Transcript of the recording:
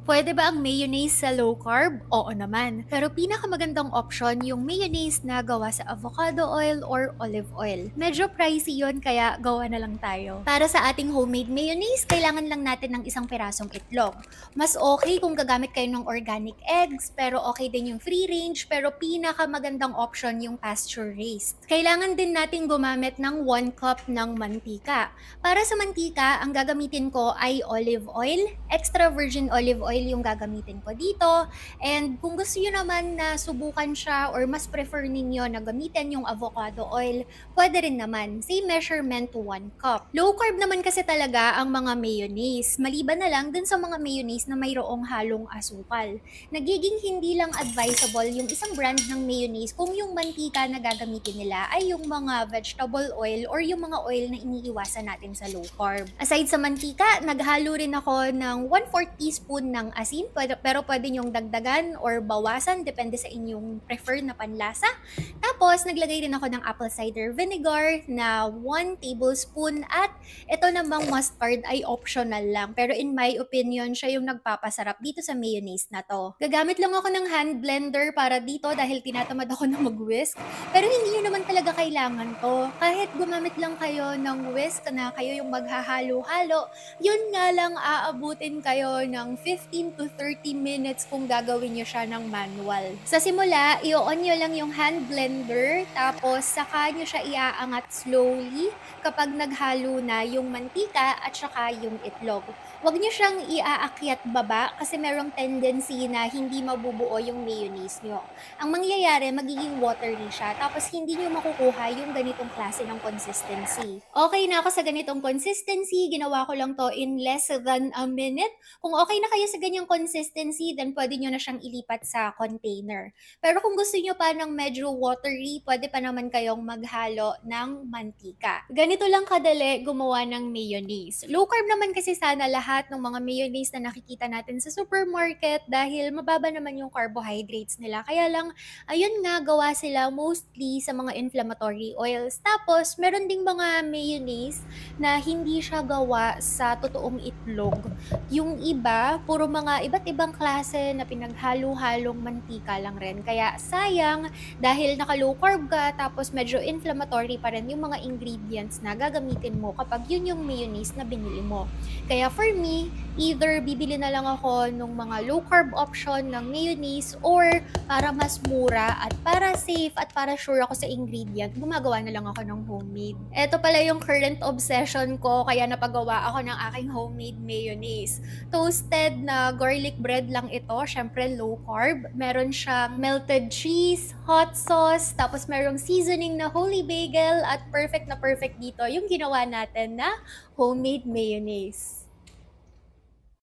Pwede ba ang mayonnaise sa low carb? Oo naman. Pero pinakamagandang option yung mayonnaise na gawa sa avocado oil or olive oil. Medyo pricey yon kaya gawa na lang tayo. Para sa ating homemade mayonnaise, kailangan lang natin ng isang pirasong itlog. Mas okay kung gagamit kayo ng organic eggs, pero okay din yung free range, pero pinakamagandang option yung pasture raised. Kailangan din natin gumamit ng 1 cup ng mantika. Para sa mantika, ang gagamitin ko ay olive oil, extra virgin olive oil yung gagamitin ko dito. And kung gusto nyo naman na subukan siya or mas prefer ninyo na gamitin yung avocado oil, pwede rin naman. Same measurement to 1 cup. Low carb naman kasi talaga ang mga mayonnaise. Maliban na lang dun sa mga mayonnaise na mayroong halong asukal. Nagiging hindi lang advisable yung isang brand ng mayonnaise kung yung mantika na gagamitin nila ay yung mga vegetable oil or yung mga oil na iniiwasan natin sa low carb. Aside sa mantika, naghalo rin ako ng 1/4 teaspoon ng asin, pero pwede nyong dagdagan or bawasan depende sa inyong preferred na panlasa. Tapos, naglagay rin ako ng apple cider vinegar na 1 tablespoon at ito namang mustard ay optional lang. Pero in my opinion, siya yung nagpapasarap dito sa mayonnaise na to. Gagamit lang ako ng hand blender para dito dahil tinatamad ako na mag-whisk. Pero hindi nyo naman talaga kailangan to. Kahit gumamit lang kayo ng whisk na kayo yung maghahalo-halo, yun nga lang aabutin kayo ng 15 to 30 minutes kung gagawin nyo siya ng manual. Sa simula, i-on nyo lang yung hand blender, tapos saka nyo siya iaangat slowly kapag naghalo na yung mantika at saka yung itlog. Huwag nyo siyang iaakyat baba kasi merong tendency na hindi mabubuo yung mayonnaise nyo. Ang mangyayari, magiging watery siya, tapos hindi nyo makukuha yung ganitong klase ng consistency. Okay na ako sa ganitong consistency, ginawa ko lang to in less than a minute. Kung okay na kayo sa ganyang consistency, then pwede nyo na siyang ilipat sa container. Pero kung gusto nyo pa ng medyo watery, pwede pa naman kayong maghalo ng mantika. Ganito lang kadali gumawa ng mayonnaise. Low carb naman kasi sana lahat ng mga mayonnaise na nakikita natin sa supermarket dahil mababa naman yung carbohydrates nila. Kaya lang, ayun nga, gawa sila mostly sa mga inflammatory oils. Tapos, meron ding mga mayonnaise na hindi siya gawa sa totoong itlog. Yung iba, puro mga iba't ibang klase na pinaghalo-halong mantika lang rin. Kaya sayang, dahil naka-low carb ka, tapos medyo inflammatory pa rin yung mga ingredients na gagamitin mo kapag yun yung mayonnaise na binili mo. Kaya for me, either bibili na lang ako ng mga low carb option ng mayonnaise or para mas mura at para safe at para sure ako sa ingredient, gumagawa na lang ako ng homemade. Ito pala yung current obsession ko, kaya napagawa ako ng aking homemade mayonnaise. Toasted na garlic bread lang ito, syempre low carb. Meron siyang melted cheese, hot sauce, tapos merong seasoning na holy bagel at perfect na perfect dito yung ginawa natin na homemade mayonnaise.